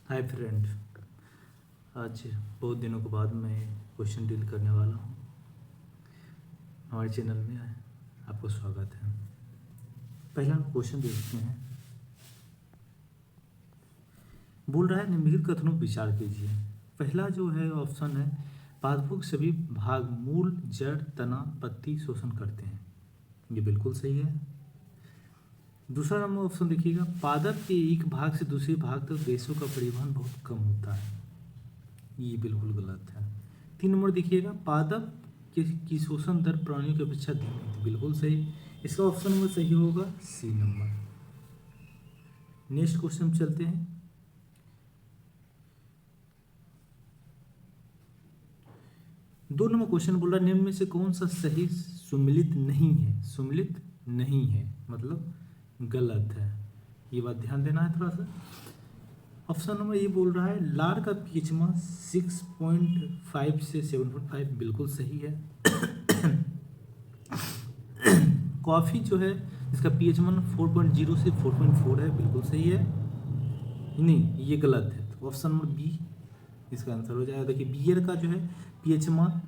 Hi friend, आज बहुत दिनों के बाद मैं क्वेश्चन डील करने वाला हूँ। हमारे चैनल में आपको स्वागत है। पहला हम क्वेश्चन देखते हैं। बोल रहा है निम्नलिखित कथनों पर विचार कीजिए। पहला जो है ऑप्शन है, पादपों के सभी भाग मूल, जड़, तना, पत्ती शोषण करते हैं। ये बिल्कुल सही है। दूसरा नंबर ऑप्शन देखिएगा, पादप के एक भाग से दूसरे भाग तक गैसों का परिवहन बहुत कम होता है। ये बिल्कुल गलत है। 3 नंबर देखिएगा, पादप की शोषण दर प्राणियों की अपेक्षा धीमी थी। बिल्कुल सही। इसका ऑप्शन नंबर सही होगा सी नंबर। नेक्स्ट क्वेश्चन चलते हैं। दो नंबर क्वेश्चन बोल रहा है, निम्न में से कौन सा सही सुमिलित नहीं है? सुमिलित नहीं है मतलब गलत है। ये बात ध्यान देना है थोड़ा सा। ऑप्शन नंबर ये बोल रहा है, लार का पीएच मान 6.5 से 7.5। बिल्कुल सही है। कॉफ़ी जो है इसका पीएच मान 4.0 से 4.4 है। बिल्कुल सही है। नहीं, ये गलत है। तो ऑप्शन नंबर बी इसका आंसर हो जाएगा। देखिए, बियर का जो है पीएच मान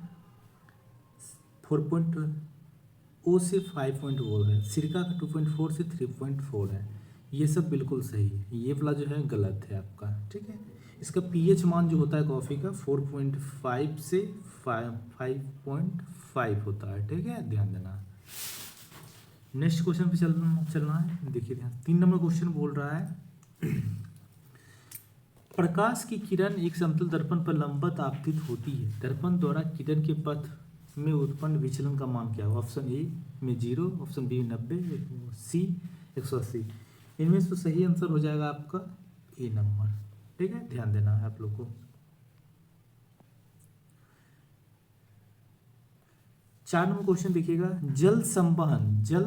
4.0 से 5.4 है। सिरका का 2.4 से 3.4 है। ये सब बिल्कुल सही है। ये वाला जो है गलत है आपका। ठीक है। इसका पीएच मान जो होता है कॉफ़ी का 4.5 से 5.5 होता है। ठीक है, ध्यान देना। नेक्स्ट क्वेश्चन पे चलना है। देखिए ध्यान, 3 नंबर क्वेश्चन बोल रहा है, प्रकाश की किरण एक समतल दर्पण पर लंबवत आपतित होती है। दर्पण द्वारा किरण के पथ में उत्पन्न विचलन का मान क्या है? ऑप्शन ए में 0, ऑप्शन बी 90, सी 180। इनमें से सही आंसर हो जाएगा आपका ए नंबर। ठीक है, ध्यान देना है आप लोग को। 4 नंबर क्वेश्चन देखिएगा, जल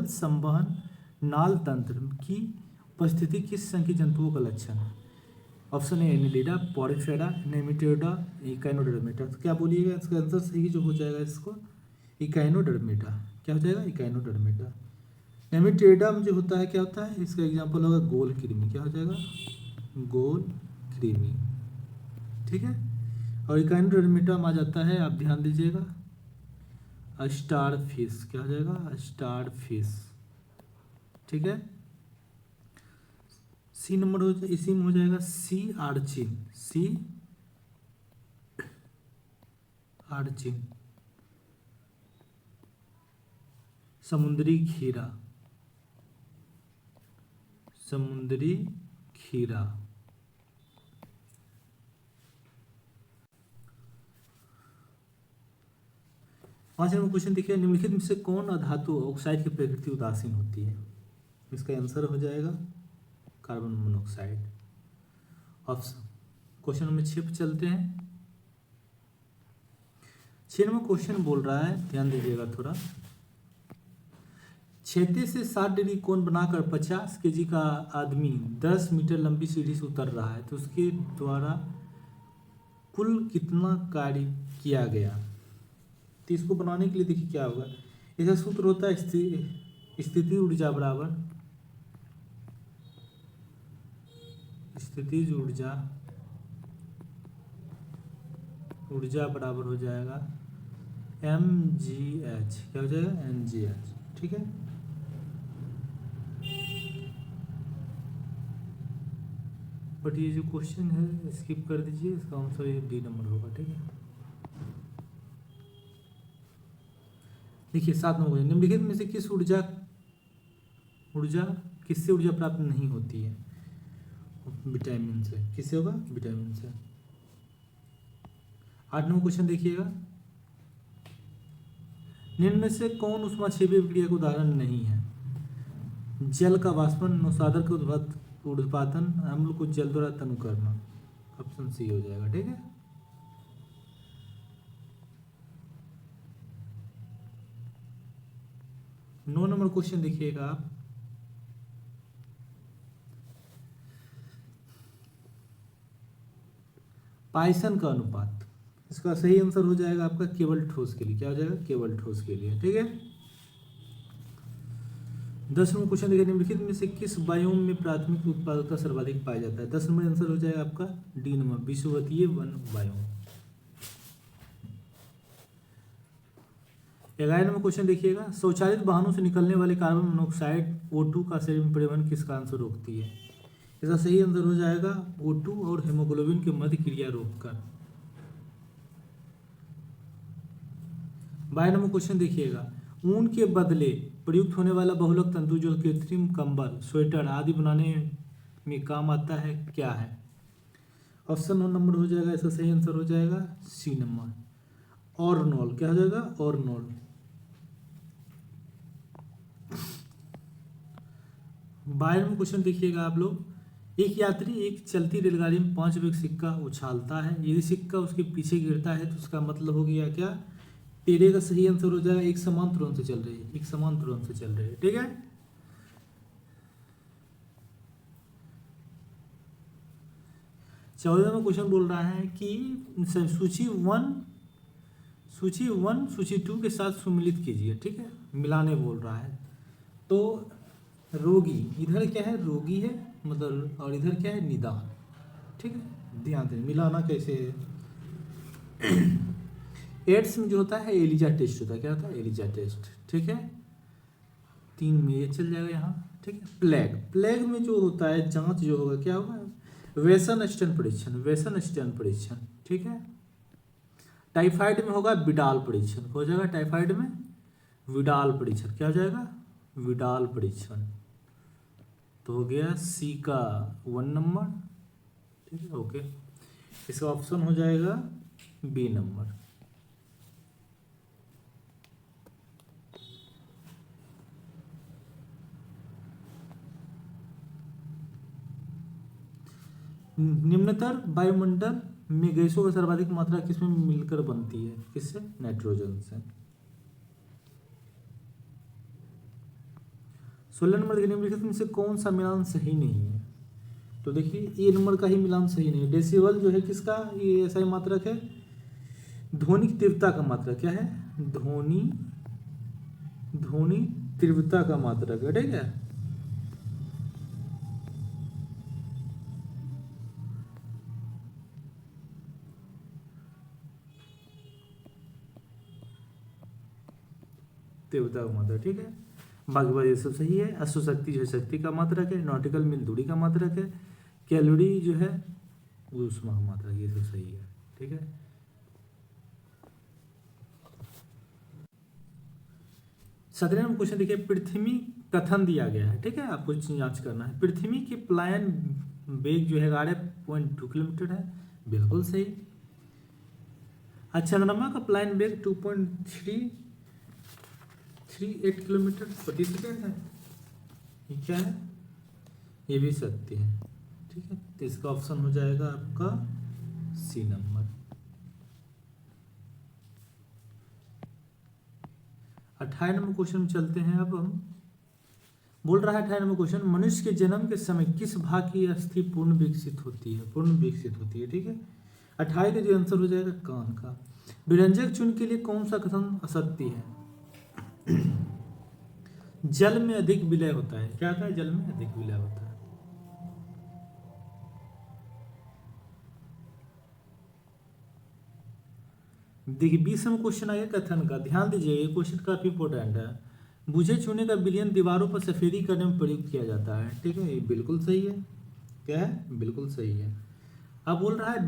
संवहन नाल तंत्र की उपस्थिति किस संख्या जंतुओं का लक्षण है? Option A Annelida, Porifera, Nematoda, Echinodermata. तो क्या बोलिएगा इसका आंसर सही जो हो जाएगा इसको? इकाइनोडर्मेटा। क्या हो जाएगा? इकाइनोडर्मेटा। नेमेटोडा जो होता है क्या होता है? इसका एग्जांपल होगा गोल कृमि। क्या हो जाएगा? गोल कृमि। ठीक है। और इकाइनोडर्मेटा में आ जाता है, आप ध्यान दीजिएगा, स्टार फिश। क्या हो जाएगा? Star fish. ठीक है। सी नंबर इसी में हो जाएगा सी आर्चिन। सी आर्चिन, समुद्री खीरा। समुद्री खीरा। पांच नंबर क्वेश्चन देखिए, निम्नलिखित में से कौन अधातु ऑक्साइड की प्रकृति उदासीन होती है? इसका आंसर हो जाएगा carbon monoxide. Option question number 6 पे चलते हैं। 6 नंबर क्वेश्चन बोल रहा है, ध्यान दीजिएगा थोड़ा, 36 से 60 डिग्री कोण बनाकर 50 केजी का आदमी 10 मीटर लंबी सीढ़ी से उतर रहा है, तो उसके द्वारा कुल कितना कार्य किया गया? तो इसको बनाने के लिए देखिए क्या होगा। इसका सूत्र होता है स्थिति ऊर्जा बराबर स्थितिज ऊर्जा बराबर हो जाएगा mgh। क्या हो जाएगा? mgh। ठीक है। बट ये जो क्वेश्चन है स्किप कर दीजिए, इसका आंसर ये डी नंबर होगा। ठीक है। देखिए 7 नंबर, निम्नलिखित में से किससे ऊर्जा प्राप्त नहीं होती है? विटामिन से। किससे होगा? विटामिन से। 8 नंबर क्वेश्चन देखिएगा, निम्न में से कौन ऊष्माक्षेपीय प्रक्रिया का उदाहरण नहीं है? जल का वाष्पन, नौसादर का ऊर्ध्वपातन, अम्ल को जल द्वारा तनु करना। ऑप्शन सी हो जाएगा। ठीक है। नौ नंबर क्वेश्चन देखिएगा आप, पाइसन का अनुपात। इसका सही आंसर हो जाएगा आपका केवल ठोस के लिए। क्या हो जाएगा? केवल ठोस के लिए। ठीक है। 10 नंबर क्वेश्चन देखिए, निम्नलिखित में से किस बायोम में प्राथमिक उत्पादकता सर्वाधिक पाया जाता है? 10 नंबर आंसर हो जाएगा आपका डी नंबर, विषुवतीय वन बायोम। 11 नंबर क्वेश्चन देखिएगा, स्वचालित वाहनों से निकलने वाले कार्बन मोनोऑक्साइड O2 का शरीर में परिवहन किस कारण से रोकती है? इसका सही आंसर हो जाएगा O2 और हेमोग्लोबिन के मध्य क्रिया रोककर। 22 नंबर क्वेश्चन देखिएगा, ऊन के बदले प्रयुक्त होने वाला बहुलक तंतु जो कृत्रिम कंबल, स्वेटर आदि बनाने में काम आता है, क्या है? ऑप्शन 9 नंबर हो जाएगा, इसका सही आंसर हो जाएगा सी नंबर, ऑर्नोल। क्या हो जाएगा? ऑर्नोल। 22 नंबर क्वेश्चन देखिएगा आप लोग, एक यात्री एक चलती रेलगाड़ी में 5 रुपये का सिक्का उछालता है, यदि सिक्का उसके पीछे गिरता है तो उसका मतलब हो गया क्या? तेरे का सही आंसर हो जाएगा एक समान तुरंत से चल रही है, एक समान तुरंत से चल रही है। ठीक है, 14 में क्वेश्चन बोल रहा है कि सूची 1 सूची 2 के साथ सुमिलित कीजिए। ठीक है, मिलाने बोल रहा है। तो रोगी इधर क्या है? रोगी है मतलब, और इधर क्या है? निदान। ठीक है, ध्यान दें मिलाना कैसे है। एड्स में जो होता है एलिजा टेस्ट होता है। क्या होता है? ELISA test. ठीक है, 3 में ये चल जाएगा यहाँ। ठीक है, प्लेग में जो होता है जांच जो होगा क्या होगा? वेसन स्टेन परीक्षण, वेसन स्टेन परीक्षण। ठीक है, टाइफाइड में होगा विडाल परीक्षण। हो जाएगा टाइफाइड में विडाल परीक्षण। क्या हो जाएगा? विडाल परीक्षण। तो हो गया सी का 1 नंबर। ठीक है, ओके, इसका ऑप्शन हो जाएगा बी नंबर। निम्नतर वायुमंडल में गैसों का सर्वाधिक मात्रा किसमें मिलकर बनती है? किससे? नाइट्रोजन से। 16 नंबर के निम्नलिखित में से कौन सा मिलान सही नहीं है? तो देखिए ए नंबर का ही मिलान सही नहीं है। डेसिबल जो है किसका? ये ऐसा ही मात्रक है, ध्वनि की तीव्रता का मात्रक। क्या है? ध्वनि तीव्रता का मात्रक है। ठीक है, तीव्रता का मात्रक। ठीक है, बाकी बात ये सब सही है। अश्वशक्ति जो है शक्ति का मात्रक है, नॉटिकल मील दूरी का मात्रक है, कैलोरी जो है वो ऊष्मा का मात्रक, ये सब सही है। ठीक है, 17 नंबर क्वेश्चन देखिए, पृथ्वी कथन दिया गया है। ठीक है, आपको जांच करना है। पृथ्वी के पलायन वेग जो है 11.2 किलोमीटर है, बिल्कुल सही। चंद्रमा का पलायन वेग 2.338 किलोमीटर प्रति सेकेंड है। ये क्या है? ये भी सत्य है। ठीक है, तो इसका ऑप्शन हो जाएगा आपका सी नंबर। 18 नंबर क्वेश्चन में चलते हैं। अब हम बोल रहा है 18 नंबर क्वेश्चन, मनुष्य के जन्म के समय किस भाग की अस्थि पूर्ण विकसित होती है? पूर्ण विकसित होती है। ठीक है, 28 का जो आंसर हो जाएगा कान का। विरंजक चूर्ण के लिए कौन सा कथन असत्य है? जल में अधिक विलय होता है। क्या होता है? जल में अधिक विलय होता है। देखिए 20 में क्वेश्चन आया कथन का, ध्यान दीजिए ये क्वेश्चन काफी इंपॉर्टेंट है। बुझे चूने का विलयन दीवारों पर सफेदी करने में प्रयुक्त किया जाता है। ठीक है, ये बिल्कुल सही है। क्या है? बिल्कुल सही है। अब बोल रहा है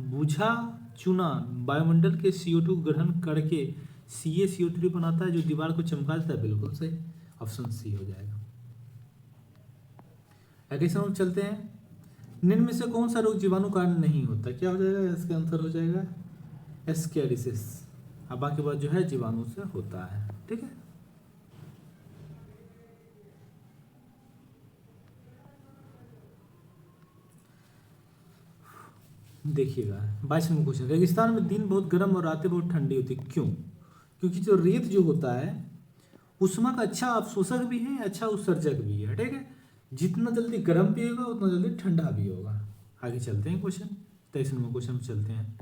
बुझा चूना वायुमंडल के CO2 ग्रहण करके CaCO3 बनाता है जो दीवार को चमका देता है। बिल्कुल सही, ऑप्शन सी हो जाएगा। आगे से हम चलते हैं, निम्न में से कौन सा रोग जीवाणु कारण नहीं होता? क्या हो जाएगा? इसका आंसर हो जाएगा एस्केरिसिस। अब बाकी बात जो है जीवाणु से होता है। ठीक है, देखिएगा 22 नंबर क्वेश्चन, रेगिस्तान में दिन बहुत गर्म और रातें बहुत ठंडी होती, क्यों? क्योंकि जो रेत जो होता है उष्मा का अच्छा अवशोषक भी है, अच्छा उत्सर्जक भी है। ठीक है, जितना जल्दी गर्म भी होगा उतना जल्दी ठंडा भी होगा। आगे चलते हैं क्वेश्चन 23 नंबर क्वेश्चन में चलते हैं।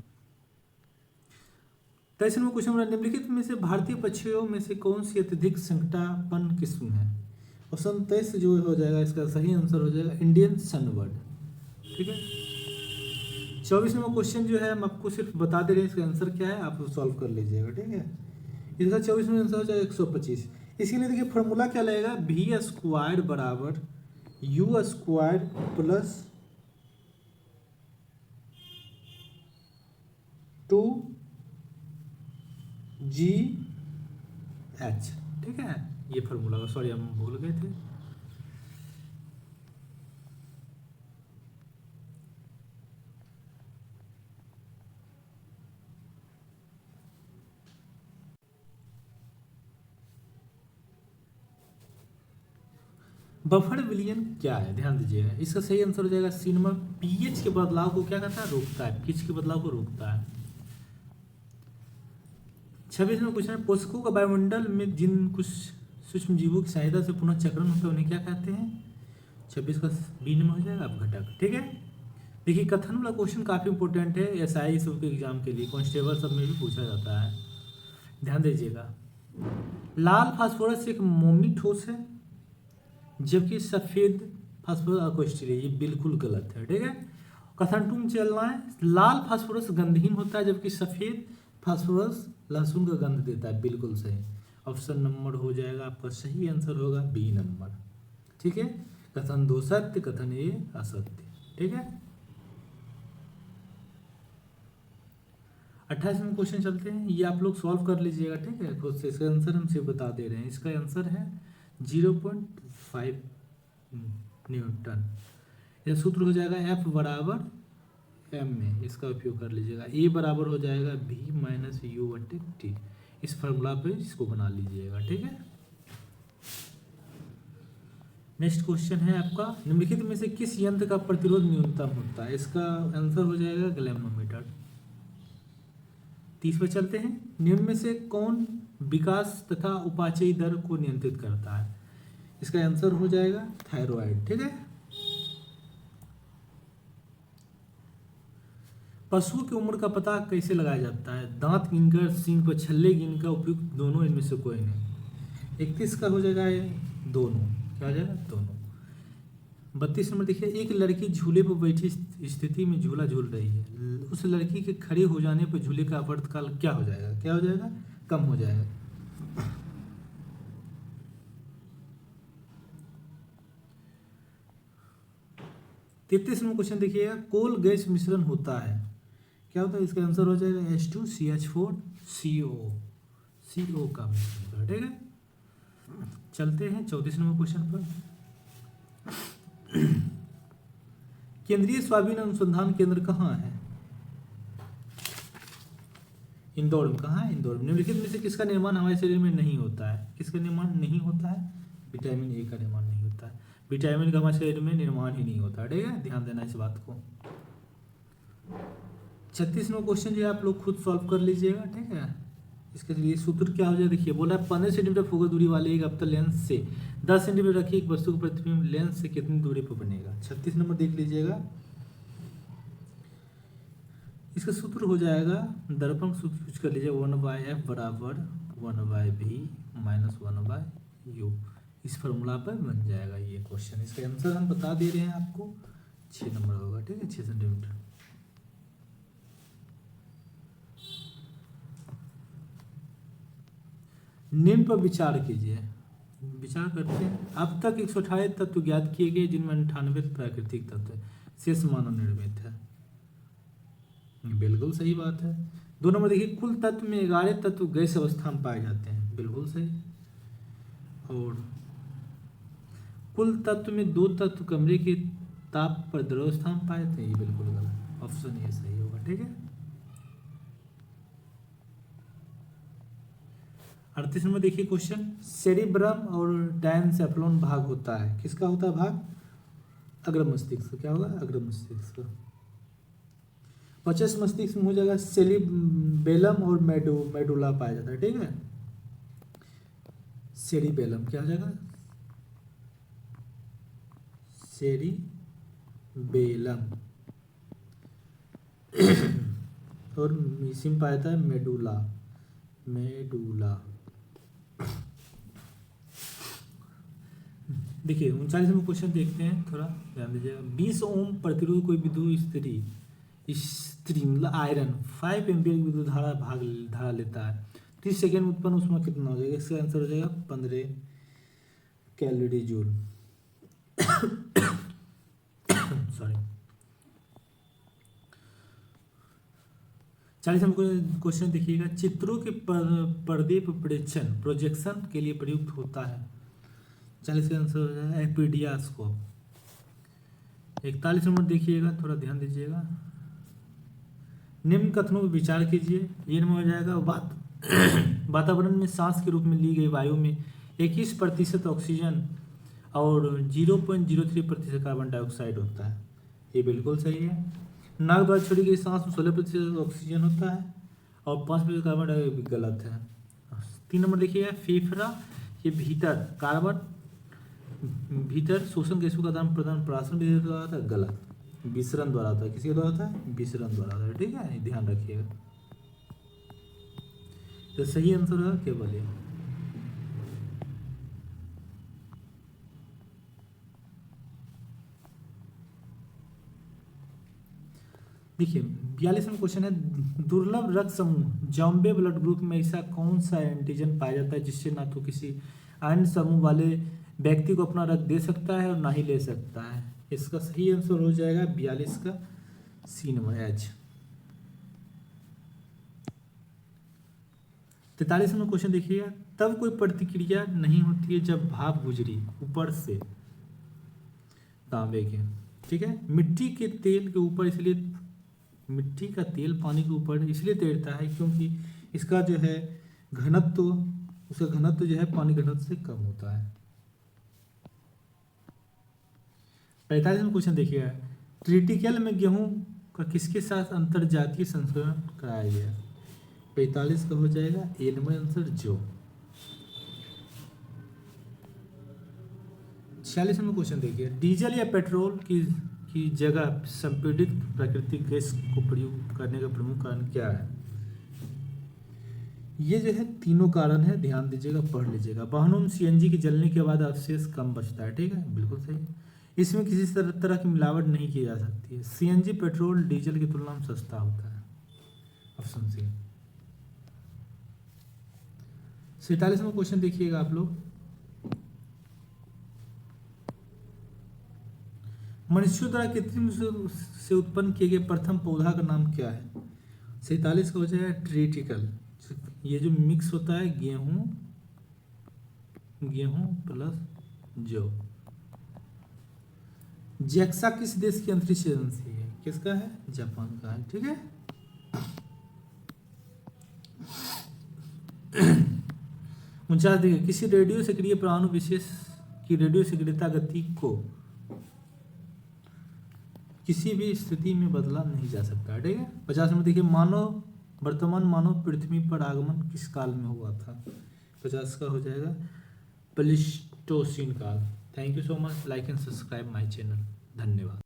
23 क्वेश्चन निम्नलिखित में से भारतीय पक्षियों में से कौन सी अत्यधिक संकटापन किस्म है? ऑप्शन 23 जो हो जाएगा इसका सही आंसर हो जाएगा इंडियन सनबर्ड। ठीक है। 24 नंबर क्वेश्चन जो है हम आपको सिर्फ बता दे रहे हैं इसका आंसर क्या है, आप सॉल्व कर लीजिएगा। ठीक है। इसका 24 में आंसर हो जाएगा 125। इसीलिए देखिए फॉर्मूला क्या लगेगा, भी स्क्वायर बराबर यू स्क्वायर प्लस 2GH। ठीक है, ये फॉर्मूला, सॉरी हम भूल गए थे। बफर विलयन क्या है, ध्यान दीजिएगा। इसका सही आंसर हो जाएगा सी नंबर, पीएच के बदलाव को क्या करता है, रोकता है, पीएच के बदलाव को रोकता है। 26 में क्वेश्चन है, पोषकों का वायुमंडल में जिन कुछ सूक्ष्म जीवों की सहायता से पुनः चक्रण होता है उन्हें क्या कहते हैं। 26 का बी नंबर हो जाएगा आप घटक। ठीक है। देखिए कथन वाला क्वेश्चन काफी इंपॉर्टेंट है, एसआई सब के एग्जाम के लिए, कांस्टेबल सब में भी पूछा जाता है, ध्यान दीजिएगा। लाल फास्फोरस एक मोमी ठोस है जबकि सफेद फास्फोरस अल्कोस्टिल है, ये बिल्कुल गलत है। ठीक है। कथन टू में चलना है, लाल फास्फोरस गंधहीन होता है जबकि सफेद फास्फोरस लहसुन का गंध देता है, बिल्कुल सही। ऑप्शन नंबर हो जाएगा आपका सही आंसर होगा बी नंबर। ठीक है। कथन 2 सत्य, कथन ए असत्य। ठीक है। 28 में क्वेश्चन चलते हैं, ये आप लोग सॉल्व कर लीजिएगा। ठीक है, खुद से इसका आंसर हम सिर्फ बता दे रहे हैं। इसका आंसर है 0.5 न्यूटन। यह सूत्र हो जाएगा एफ बराबर एम में, इसका उपयोग कर लीजिएगा। ए बराबर हो जाएगा बी माइनस यू बटे टी, इस फार्मूला पे इसको बना लीजिएगा। ठीक है। नेक्स्ट क्वेश्चन है आपका, निम्नलिखित में से किस यंत्र का प्रतिरोध न्यूनतम होता है। इसका आंसर हो जाएगा ग्लैमोमीटर। 30 पर चलते हैं, निम्न में से कौन विकास तथा उपाचयी दर को नियंत्रित करता है। इसका आंसर हो जाएगा थायराइड। ठीक है। पशुओं की उम्र का पता कैसे लगाया जाता है, दांत गिनकर, सींग पर छल्ले गिनकर, उपयुक्त दोनों, इनमें से कोई नहीं। 31 का हो जाएगा ये दोनों, क्या हो जाएगा दोनों। 32 नंबर देखिए, एक लड़की झूले पर बैठी स्थिति में झूला झूल रही है, उस लड़की के खड़े हो जाने पर झूले का आवर्तकाल क्या हो जाएगा, क्या हो जाएगा, कम हो जाएगा। तैतीस नंबर क्वेश्चन देखिएगा, कोल गैस मिश्रण होता है, क्या होता है। इसका आंसर हो जाएगा H2CH4CO, CO का मिश्रण। ठीक है। चलते हैं 34 नंबर क्वेश्चन पर। केंद्रीय सोयाबीन अनुसंधान केंद्र कहाँ है। इंदौर में। कहाँ है, इंदौर में। निम्नलिखित में से किसका निर्माण हमारे शरीर में नहीं होता है। किसका निर्माण नहीं होता है, विटामिन ए का निर्माण नहीं होता है। विटामिन का हमारे शरीर में निर्माण ही नहीं होता। ठीक है, ध्यान देना इस बात को। 36 नंबर क्वेश्चन जो है आप लोग खुद सॉल्व कर लीजिएगा। ठीक है। इसके लिए सूत्र क्या हो जाए, देखिए बोला है 15 सेंटीमीटर फोकस दूरी वाले एक अवतल लेंस से 10 सेंटीमीटर रखी एक वस्तु का प्रतिबिंब लेंस से कितनी दूरी पर बनेगा। 36 नंबर देख लीजिएगा। इसका सूत्र हो जाएगा, दर्पण सूत्र यूज कर लीजिए, 1/f बराबर 1/v माइनस 1/u, इस फॉर्मूला पर बन जाएगा ये क्वेश्चन। इसका आंसर हम बता दे रहे हैं आपको, 6 नंबर होगा। ठीक है, 6 सेंटीमीटर। निम्न पर विचार कीजिए। विचार करते हैं, अब तक 128 तत्व ज्ञात किए गए जिनमें 98 प्राकृतिक तत्व है, शेष मानव निर्मित है। बिल्कुल सही बात है। 2 नंबर देखिए, कुल तत्व में 11 तत्व गैस अवस्था में पाए जाते हैं, बिल्कुल सही। और कुल तत्व में 2 तत्व कमरे के ताप पर द्रव अवस्था में पाए जाते हैं, ये बिल्कुल गलत, ऑप्शन ये सही होगा। ठीक है। 38 नंबर देखिए क्वेश्चन, सेरिब्रम और डायनसेफ्लॉन भाग होता है, किसका होता है भाग, अग्र मस्तिष्क। क्या होगा, अग्र मस्तिष्क। 25 मस्तिष्क में हो जाएगा सेरिबेलम और मेडुला पाया जाता है। ठीक है, सेरिबेलम क्या हो जाएगा, सेरिबेलम। और इसी में पाया जाता है मेडुला, मेडुला। देखिए 39वां क्वेश्चन देखते हैं, थोड़ा ध्यान दीजिएगा। 20 ओम प्रतिरोध कोई विद्युत स्त्री मतलब आयरन 5 एम्पियर की विद्युत धारा लेता है, 30 सेकेंड में उत्पन्न उसमें कितना हो जाएगा? इसका आंसर हो जाएगा 15 कैलोरी जूल। सॉरी। 40वां क्वेश्चन देखिएगा। चित्रों के पर्दे पर प्रोजेक्शन के लिए प्रयुक्त होता है। 40 का आंसर हो जाएगा एपीडियास्कोप। 41 नंबर देखिएगा, थोड़ा ध्यान दीजिएगा। निम्न कथनों पर विचार कीजिए। ये नंबर हो जाएगा वातावरण में सांस के रूप में ली गई वायु में 21% ऑक्सीजन और 0.03% कार्बन डाइऑक्साइड होता है। ये बिल्कुल सही है। नाक द्वारा छोड़ी गई सांस में 16% ऑक्सीजन होता है और 5% कार्बन डाइऑक्साइड। गलत है। 3 नंबर देखिएगा। फेफड़ा के भीतर शोषण गैसों का आदान प्रदान प्राशन विधि द्वारा होता है। गलत। विसरण द्वारा होता है। किसके द्वारा होता है? विसरण द्वारा होता है। ठीक है, ध्यान रखिएगा। तो सही आंसर होगा केवल ये। देखिए 42वां क्वेश्चन है। दुर्लभ रक्त समूह जॉम्बे ब्लड ग्रुप में ऐसा कौन सा एंटीजन पाया जाता है जिससे ना तो किसी अन्य समूह वाले व्यक्ति को अपना रक्त दे सकता है और ना ही ले सकता है? इसका सही आंसर हो जाएगा 42 का सी नंबर एच। 43वां क्वेश्चन देखिएगा। तब कोई प्रतिक्रिया नहीं होती है जब भाप गुजरी ऊपर से तांबे के, ठीक है। मिट्टी के तेल के ऊपर, इसलिए मिट्टी का तेल पानी के ऊपर इसलिए तैरता है क्योंकि इसका जो है घनत्व, उसका घनत्व जो है पानी घनत्व से कम होता है। 45वां क्वेश्चन देखिएगा। क्रिटिकल में गेहूं का किसके साथ अंतर जातीय संशोधन कराया गया? 45 का हो जाएगा ए नंबर आंसर जो। 46वां क्वेश्चन देखिए। डीजल या पेट्रोल की जगह संपीड़ित प्राकृतिक गैस को प्रयोग करने का प्रमुख कारण क्या है? ये जो है तीनों कारण है, ध्यान दीजिएगा, पढ़ लीजिएगा। वाहनों में सीएनजी के जलने के बाद अवशेष कम बचता है। ठीक है, बिल्कुल सही। इसमें किसी तरह की मिलावट नहीं की जा सकती है। सीएनजी पेट्रोल डीजल की तुलना में सस्ता होता है। Option C. 47वां क्वेश्चन देखिएगा आप लोग। मनुष्यों द्वारा कृत्रिम से उत्पन्न किए गए प्रथम पौधा का नाम क्या है? 47 का हो जाएगा ट्रिटिकल। ये जो मिक्स होता है गेहूं प्लस जौ। जैक्सा किस देश की अंतरिक्ष एजेंसी है? किसका है? जापान का है। ठीक है। 49 देखिए। किसी रेडियो सक्रिय परमाणु विशेष की रेडियो सक्रियता गति को किसी भी स्थिति में बदला नहीं जा सकता। ठीक है। 50 में देखिए। वर्तमान मानव पृथ्वी पर आगमन किस काल में हुआ था? 50 का हो जाएगा प्लीस्टोसीन काल। Thank you so much. Like and subscribe my channel. धन्यवाद।